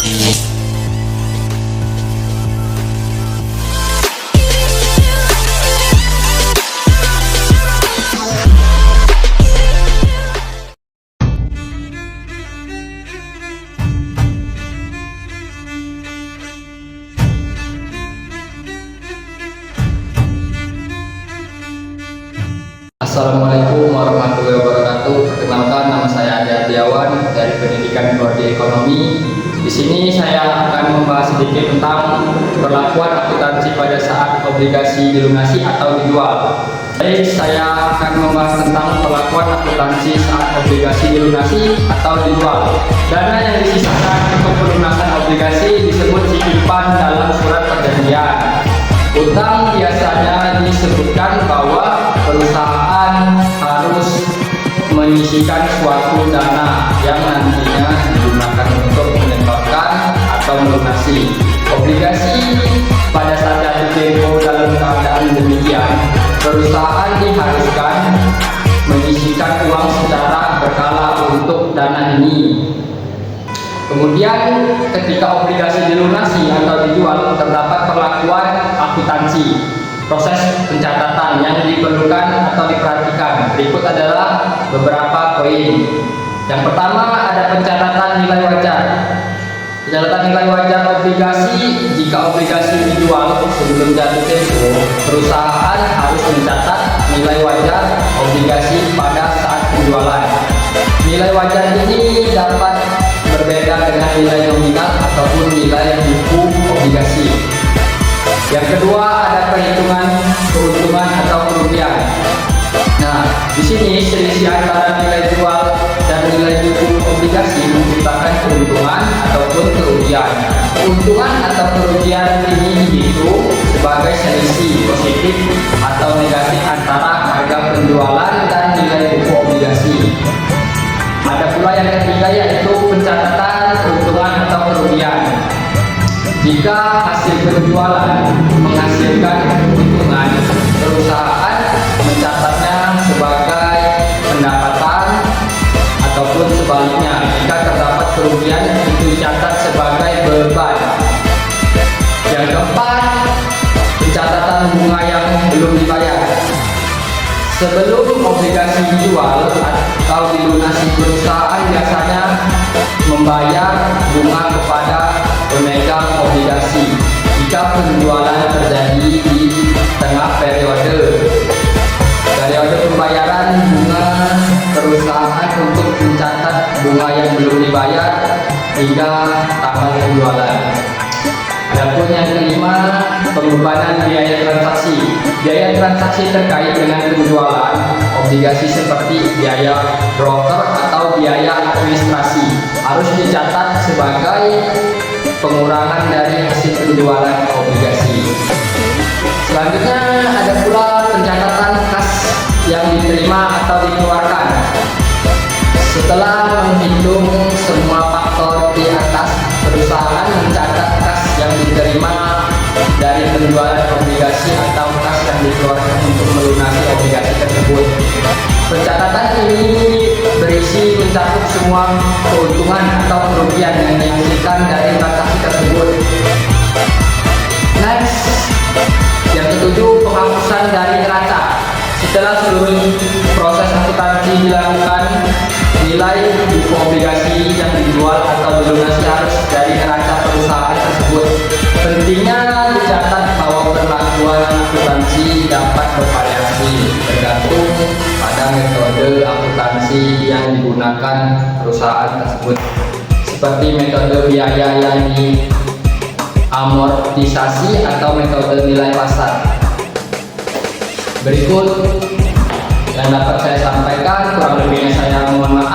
Assalamualaikum warahmatullahi wabarakatuh. Perkenalkan, nama saya Adi Ardiawan dari Pendidikan Prodi Ekonomi. Di sini saya akan membahas sedikit tentang perlakuan akuntansi pada saat obligasi dilunasi atau dijual. Baik, saya akan membahas tentang perlakuan akuntansi saat obligasi dilunasi atau dijual. Dana yang disisakan untuk pelunasan obligasi disebut titipan dalam surat perjanjian. Utang biasanya disebutkan bahwa perusahaan harus menyisihkan suatu dana yang nantinya digunakan untuk menyetorkan atau melunasi obligasi. Pada saat jatuh tempo dalam keadaan demikian, perusahaan diharuskan menyisihkan uang secara berkala untuk dana ini. Kemudian ketika obligasi dilunasi atau dijual, terdapat perlakuan akuntansi, proses pencatatan yang diperlukan atau diperhatikan. Berikut adalah beberapa poin. Yang pertama, ada pencatatan nilai wajar. Pencatatan nilai wajar obligasi. Jika obligasi dijual sebelum jatuh tempo, perusahaan harus mencatat nilai wajar obligasi pada saat penjualan. Nilai wajar ini dapat berbeda dengan nilai nominal ataupun nilai buku obligasi. Yang kedua, ada perhitungan keuntungan atau kerugian. Nah, di sini selisih antara nilai jual dan nilai buku obligasi menciptakan keuntungan ataupun kerugian. Keuntungan atau kerugian ini dihitung sebagai selisih positif atau negatif antara harga penjualan dan nilai buku obligasi. Ada pula yang ketiga, yaitu pencatatan keuntungan atau kerugian. Jika hasil penjualan menghasilkan keuntungan, perusahaan mencatatnya sebagai pendapatan, ataupun sebaliknya, jika terdapat kerugian itu dicatat sebagai beban. Yang keempat, pencatatan bunga yang belum dibayar. Sebelum obligasi dijual atau dilunasi, perusahaan biasanya membayar bunga kepada pemegang obligasi jika penjualan terjadi di tengah periode pembayaran bunga. Perusahaan untuk mencatat bunga yang belum dibayar hingga tanggal penjualan. Adapun yang kelima, pembebanan biaya transaksi. Biaya transaksi terkait dengan penjualan obligasi seperti biaya broker atau biaya administrasi harus dicatat sebagai pengurangan dari hasil penjualan obligasi. Selanjutnya ada pula pencatatan kas yang diterima atau dikeluarkan. Setelah menghitung semua faktor di atas, perusahaan mencatat kas yang diterima dari penjualan obligasi atau kas yang dikeluarkan untuk melunasi obligasi tersebut. Pencatatan ini berisi mencakup semua keuntungan atau kerugian yang dihasilkan dari transaksi tersebut. Next, yang ketujuh, penghapusan dari neraca. Setelah seluruh proses akuntansi dilakukan, nilai buku obligasi yang dijual atau dilunasi harus dari neraca perusahaan tersebut. Pentingnya dicatat bahwa perlakuan akuntansi dapat bervariasi tergantung pada metode akuntansi yang digunakan perusahaan tersebut, seperti metode biaya yang diamortisasi atau metode nilai pasar. Berikut yang dapat saya sampaikan, kurang lebihnya saya mohon maaf